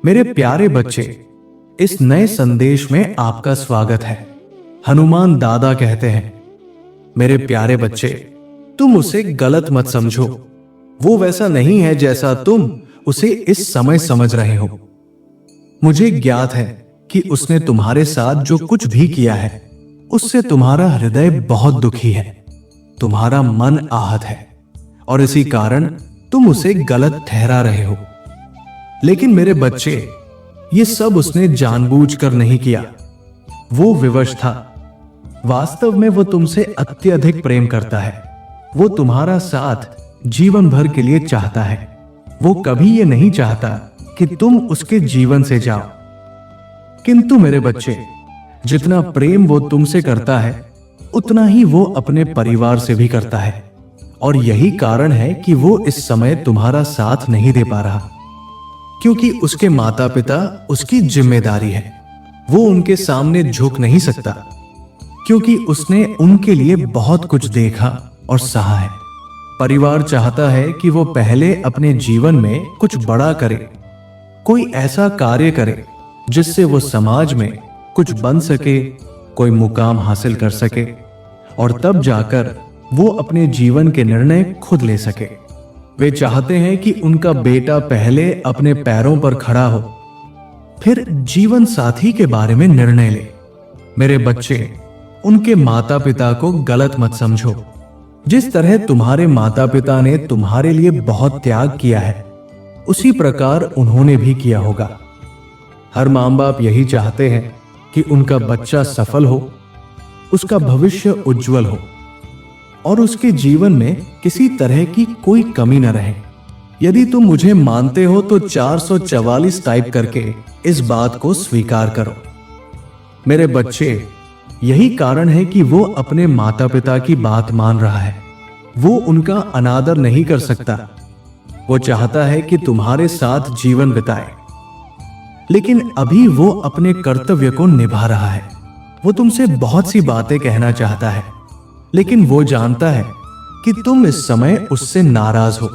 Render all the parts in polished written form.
मेरे प्यारे बच्चे, इस नए संदेश में आपका स्वागत है। हनुमान दादा कहते हैं, मेरे प्यारे बच्चे, तुम उसे गलत मत समझो। वो वैसा नहीं है जैसा तुम उसे इस समय समझ रहे हो। मुझे ज्ञात है कि उसने तुम्हारे साथ जो कुछ भी किया है, उससे तुम्हारा हृदय बहुत दुखी है, तुम्हारा मन आहत है और इसी कारण तुम उसे गलत ठहरा रहे हो। लेकिन मेरे बच्चे, ये सब उसने जानबूझकर नहीं किया। वो विवश था। वास्तव में वो तुमसे अत्यधिक प्रेम करता है। वो तुम्हारा साथ जीवन भर के लिए चाहता है। वो कभी ये नहीं चाहता कि तुम उसके जीवन से जाओ। किंतु मेरे बच्चे, जितना प्रेम वो तुमसे करता है, उतना ही वो अपने परिवार से भी करता है। और यही कारण है कि वो इस समय तुम्हारा साथ नहीं दे पा रहा, क्योंकि उसके माता पिता उसकी जिम्मेदारी है। वो उनके सामने झुक नहीं सकता, क्योंकि उसने उनके लिए बहुत कुछ देखा और सहा है। परिवार चाहता है कि वो पहले अपने जीवन में कुछ बड़ा करे, कोई ऐसा कार्य करे जिससे वो समाज में कुछ बन सके, कोई मुकाम हासिल कर सके, और तब जाकर वो अपने जीवन के निर्णय खुद ले सके। वे चाहते हैं कि उनका बेटा पहले अपने पैरों पर खड़ा हो, फिर जीवन साथी के बारे में निर्णय ले। मेरे बच्चे, उनके माता पिता को गलत मत समझो। जिस तरह तुम्हारे माता पिता ने तुम्हारे लिए बहुत त्याग किया है, उसी प्रकार उन्होंने भी किया होगा। हर माँ बाप यही चाहते हैं कि उनका बच्चा सफल हो, उसका भविष्य उज्जवल हो और उसके जीवन में किसी तरह की कोई कमी न रहे। यदि तुम मुझे मानते हो तो 444 टाइप करके इस बात को स्वीकार करो। मेरे बच्चे, यही कारण है कि वो अपने माता पिता की बात मान रहा है। वो उनका अनादर नहीं कर सकता। वो चाहता है कि तुम्हारे साथ जीवन बिताए, लेकिन अभी वो अपने कर्तव्य को निभा रहा है। वो तुमसे बहुत सी बातें कहना चाहता है, लेकिन वो जानता है कि तुम इस समय उससे नाराज हो।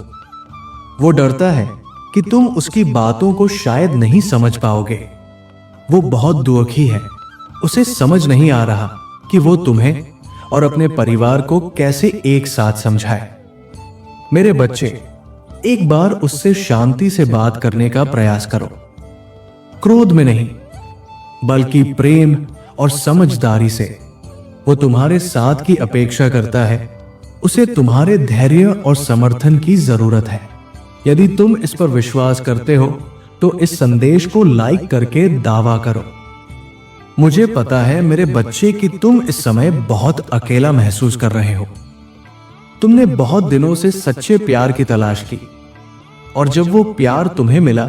वो डरता है कि तुम उसकी बातों को शायद नहीं समझ पाओगे। वो बहुत दुखी है। उसे समझ नहीं आ रहा कि वो तुम्हें और अपने परिवार को कैसे एक साथ समझाए। मेरे बच्चे, एक बार उससे शांति से बात करने का प्रयास करो। क्रोध में नहीं, बल्कि प्रेम और समझदारी से। वो तुम्हारे साथ की अपेक्षा करता है। उसे तुम्हारे धैर्य और समर्थन की जरूरत है। यदि तुम इस पर विश्वास करते हो तो इस संदेश को लाइक करके दावा करो। मुझे पता है मेरे बच्चे कि तुम इस समय बहुत अकेला महसूस कर रहे हो। तुमने बहुत दिनों से सच्चे प्यार की तलाश की, और जब वो प्यार तुम्हें मिला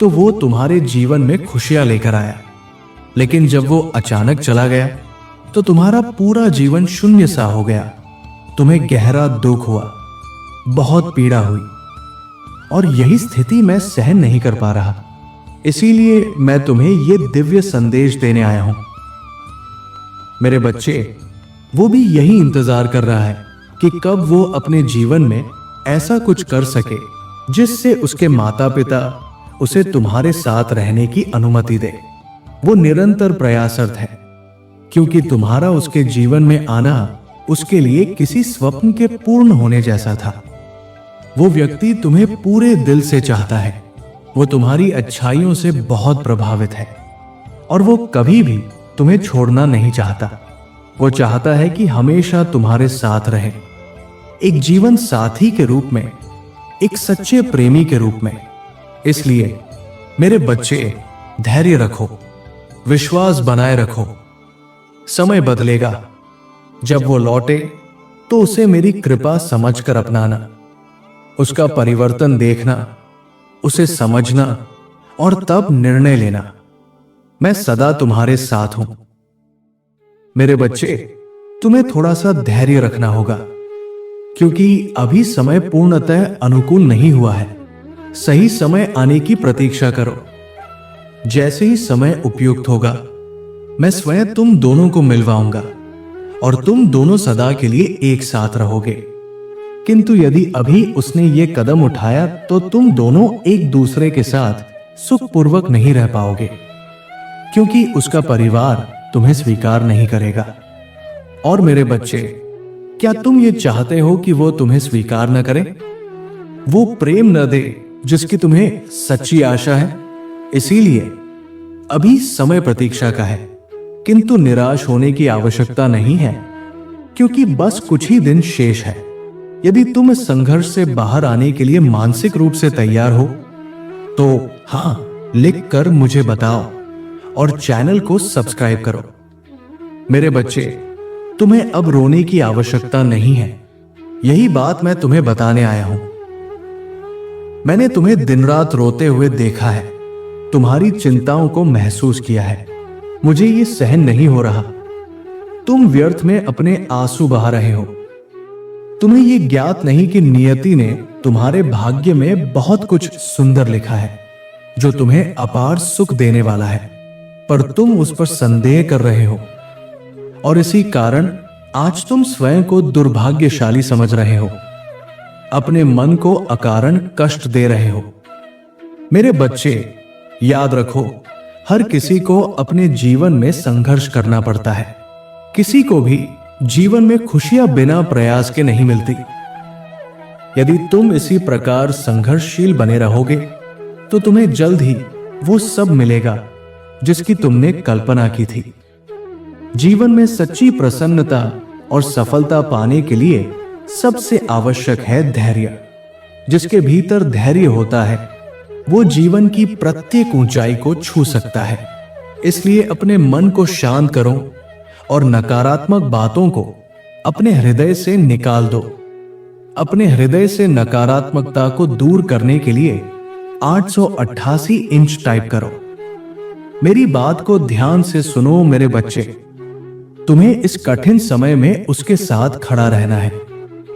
तो वो तुम्हारे जीवन में खुशियां लेकर आया। लेकिन जब वो अचानक चला गया तो तुम्हारा पूरा जीवन शून्य सा हो गया। तुम्हें गहरा दुख हुआ, बहुत पीड़ा हुई, और यही स्थिति मैं सहन नहीं कर पा रहा। इसीलिए मैं तुम्हें यह दिव्य संदेश देने आया हूं। मेरे बच्चे, वो भी यही इंतजार कर रहा है कि कब वो अपने जीवन में ऐसा कुछ कर सके जिससे उसके माता पिता उसे तुम्हारे साथ रहने की अनुमति दे। वो निरंतर प्रयासरत है, क्योंकि तुम्हारा उसके जीवन में आना उसके लिए किसी स्वप्न के पूर्ण होने जैसा था। वो व्यक्ति तुम्हें पूरे दिल से चाहता है। वो तुम्हारी अच्छाइयों से बहुत प्रभावित है और वो कभी भी तुम्हें छोड़ना नहीं चाहता। वो चाहता है कि हमेशा तुम्हारे साथ रहे, एक जीवन साथी के रूप में, एक सच्चे प्रेमी के रूप में। इसलिए मेरे बच्चे, धैर्य रखो, विश्वास बनाए रखो। समय बदलेगा। जब वो लौटे तो उसे मेरी कृपा समझकर अपनाना, उसका परिवर्तन देखना, उसे समझना और तब निर्णय लेना। मैं सदा तुम्हारे साथ हूं। मेरे बच्चे, तुम्हें थोड़ा सा धैर्य रखना होगा, क्योंकि अभी समय पूर्णतः अनुकूल नहीं हुआ है। सही समय आने की प्रतीक्षा करो। जैसे ही समय उपयुक्त होगा, मैं स्वयं तुम दोनों को मिलवाऊंगा और तुम दोनों सदा के लिए एक साथ रहोगे। किंतु यदि अभी उसने ये कदम उठाया तो तुम दोनों एक दूसरे के साथ सुखपूर्वक नहीं रह पाओगे, क्योंकि उसका परिवार तुम्हें स्वीकार नहीं करेगा। और मेरे बच्चे, क्या तुम ये चाहते हो कि वो तुम्हें स्वीकार न करे, वो प्रेम न दे जिसकी तुम्हें सच्ची आशा है? इसीलिए अभी समय प्रतीक्षा का है, किंतु निराश होने की आवश्यकता नहीं है, क्योंकि बस कुछ ही दिन शेष है। यदि तुम इस संघर्ष से बाहर आने के लिए मानसिक रूप से तैयार हो तो हाँ लिख कर मुझे बताओ और चैनल को सब्सक्राइब करो। मेरे बच्चे, तुम्हें अब रोने की आवश्यकता नहीं है, यही बात मैं तुम्हें बताने आया हूं। मैंने तुम्हें दिन रात रोते हुए देखा है, तुम्हारी चिंताओं को महसूस किया है। मुझे ये सहन नहीं हो रहा, तुम व्यर्थ में अपने आंसू बहा रहे हो। तुम्हें ये ज्ञात नहीं कि नियति ने तुम्हारे भाग्य में बहुत कुछ सुंदर लिखा है, जो तुम्हें अपार सुख देने वाला है, पर तुम उस पर संदेह कर रहे हो। और इसी कारण आज तुम स्वयं को दुर्भाग्यशाली समझ रहे हो, अपने मन को अकारण कष्ट दे रहे हो। मेरे बच्चे, याद रखो, हर किसी को अपने जीवन में संघर्ष करना पड़ता है। किसी को भी जीवन में खुशियां बिना प्रयास के नहीं मिलती। यदि तुम इसी प्रकार संघर्षशील बने रहोगे तो तुम्हें जल्द ही वो सब मिलेगा जिसकी तुमने कल्पना की थी। जीवन में सच्ची प्रसन्नता और सफलता पाने के लिए सबसे आवश्यक है धैर्य। जिसके भीतर धैर्य होता है वो जीवन की प्रत्येक ऊंचाई को छू सकता है। इसलिए अपने मन को शांत करो और नकारात्मक बातों को अपने हृदय से निकाल दो। अपने हृदय से नकारात्मकता को दूर करने के लिए 888 इंच टाइप करो। मेरी बात को ध्यान से सुनो मेरे बच्चे, तुम्हें इस कठिन समय में उसके साथ खड़ा रहना है।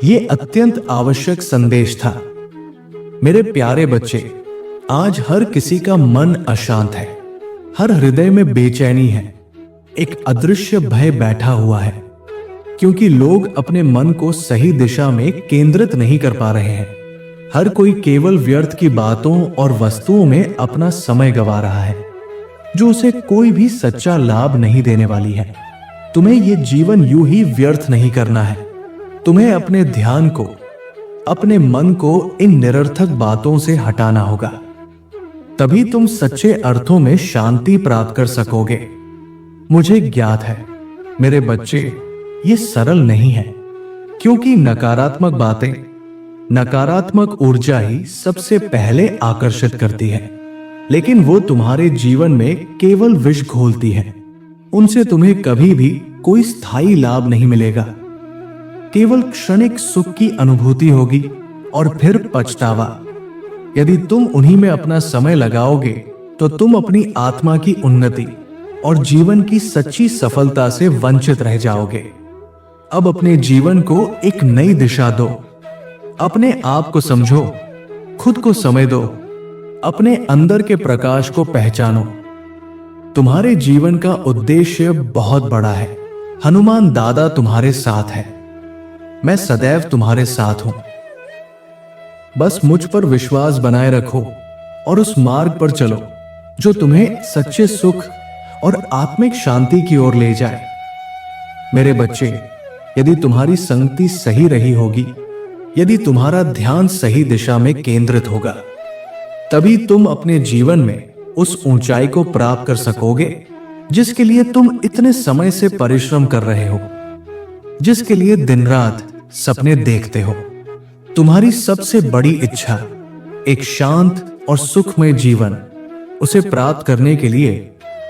यह अत्यंत आवश्यक संदेश था। मेरे प्यारे बच्चे, आज हर किसी का मन अशांत है, हर हृदय में बेचैनी है, एक अदृश्य भय बैठा हुआ है, क्योंकि लोग अपने मन को सही दिशा में केंद्रित नहीं कर पा रहे हैं। हर कोई केवल व्यर्थ की बातों और वस्तुओं में अपना समय गंवा रहा है, जो उसे कोई भी सच्चा लाभ नहीं देने वाली है। तुम्हें यह जीवन यूं ही व्यर्थ नहीं करना है। तुम्हें अपने ध्यान को, अपने मन को इन निरर्थक बातों से हटाना होगा, तभी तुम सच्चे अर्थों में शांति प्राप्त कर सकोगे। मुझे ज्ञात है मेरे बच्चे, ये सरल नहीं है, क्योंकि नकारात्मक बातें, नकारात्मक ऊर्जा ही सबसे पहले आकर्षित करती है, लेकिन वो तुम्हारे जीवन में केवल विष घोलती है। उनसे तुम्हें कभी भी कोई स्थायी लाभ नहीं मिलेगा। केवल क्षणिक सुख की अनुभूति होगी और फिर पछतावा। यदि तुम उन्हीं में अपना समय लगाओगे तो तुम अपनी आत्मा की उन्नति और जीवन की सच्ची सफलता से वंचित रह जाओगे। अब अपने जीवन को एक नई दिशा दो। अपने आप को समझो, खुद को समय दो, अपने अंदर के प्रकाश को पहचानो। तुम्हारे जीवन का उद्देश्य बहुत बड़ा है। हनुमान दादा तुम्हारे साथ है। मैं सदैव तुम्हारे साथ हूं। बस मुझ पर विश्वास बनाए रखो और उस मार्ग पर चलो जो तुम्हें सच्चे सुख और आत्मिक शांति की ओर ले जाए। मेरे बच्चे, यदि तुम्हारी संगति सही रही होगी, यदि तुम्हारा ध्यान सही दिशा में केंद्रित होगा, तभी तुम अपने जीवन में उस ऊंचाई को प्राप्त कर सकोगे जिसके लिए तुम इतने समय से परिश्रम कर रहे हो, जिसके लिए दिन रात सपने देखते हो। तुम्हारी सबसे बड़ी इच्छा एक शांत और सुखमय जीवन, उसे प्राप्त करने के लिए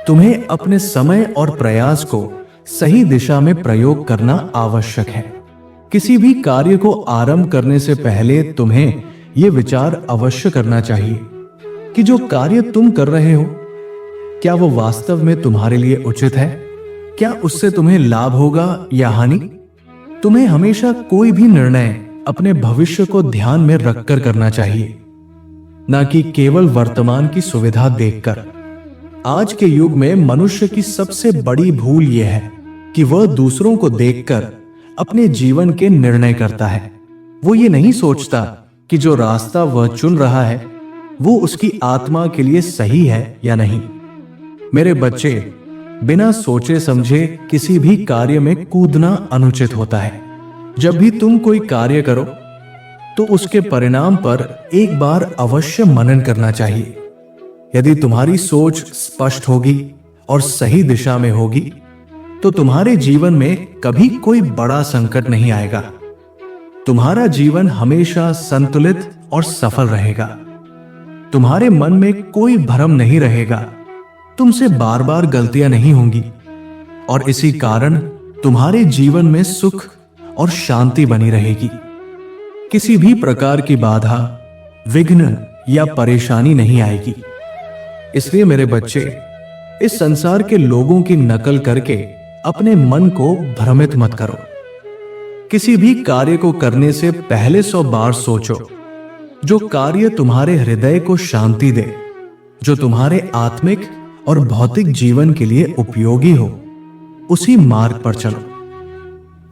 तुम्हें अपने समय और प्रयास को सही दिशा में प्रयोग करना आवश्यक है। किसी भी कार्य को आरंभ करने से पहले तुम्हें यह विचार अवश्य करना चाहिए कि जो कार्य तुम कर रहे हो, क्या वो वास्तव में तुम्हारे लिए उचित है? क्या उससे तुम्हें लाभ होगा या हानि? तुम्हें हमेशा कोई भी निर्णय अपने भविष्य को ध्यान में रखकर करना चाहिए, ना कि केवल वर्तमान की सुविधा देखकर। आज के युग में मनुष्य की सबसे बड़ी भूल यह है कि वह दूसरों को देखकर अपने जीवन के निर्णय करता है। वो ये नहीं सोचता कि जो रास्ता वह चुन रहा है वो उसकी आत्मा के लिए सही है या नहीं। मेरे बच्चे, बिना सोचे समझे किसी भी कार्य में कूदना अनुचित होता है। जब भी तुम कोई कार्य करो तो उसके परिणाम पर एक बार अवश्य मनन करना चाहिए। यदि तुम्हारी सोच स्पष्ट होगी और सही दिशा में होगी तो तुम्हारे जीवन में कभी कोई बड़ा संकट नहीं आएगा। तुम्हारा जीवन हमेशा संतुलित और सफल रहेगा। तुम्हारे मन में कोई भ्रम नहीं रहेगा। तुमसे बार बार गलतियां नहीं होंगी और इसी कारण तुम्हारे जीवन में सुख और शांति बनी रहेगी। किसी भी प्रकार की बाधा, विघ्न या परेशानी नहीं आएगी। इसलिए मेरे बच्चे, इस संसार के लोगों की नकल करके अपने मन को भ्रमित मत करो। किसी भी कार्य को करने से पहले 100 बार सोचो। जो कार्य तुम्हारे हृदय को शांति दे, जो तुम्हारे आत्मिक और भौतिक जीवन के लिए उपयोगी हो, उसी मार्ग पर चलो।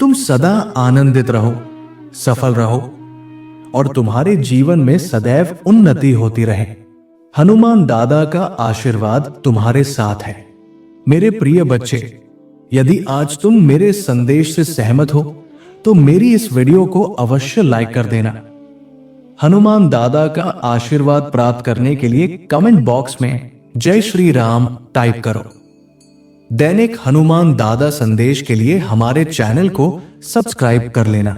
तुम सदा आनंदित रहो, सफल रहो और तुम्हारे जीवन में सदैव उन्नति होती रहे। हनुमान दादा का आशीर्वाद तुम्हारे साथ है। मेरे प्रिय बच्चे, यदि आज तुम मेरे संदेश से सहमत हो तो मेरी इस वीडियो को अवश्य लाइक कर देना। हनुमान दादा का आशीर्वाद प्राप्त करने के लिए कमेंट बॉक्स में जय श्री राम टाइप करो। दैनिक हनुमान दादा संदेश के लिए हमारे चैनल को सब्सक्राइब कर लेना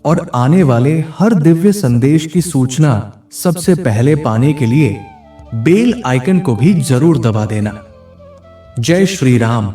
और आने वाले हर दिव्य संदेश की सूचना सबसे पहले पाने के लिए बेल आइकन को भी जरूर दबा देना। जय श्री राम।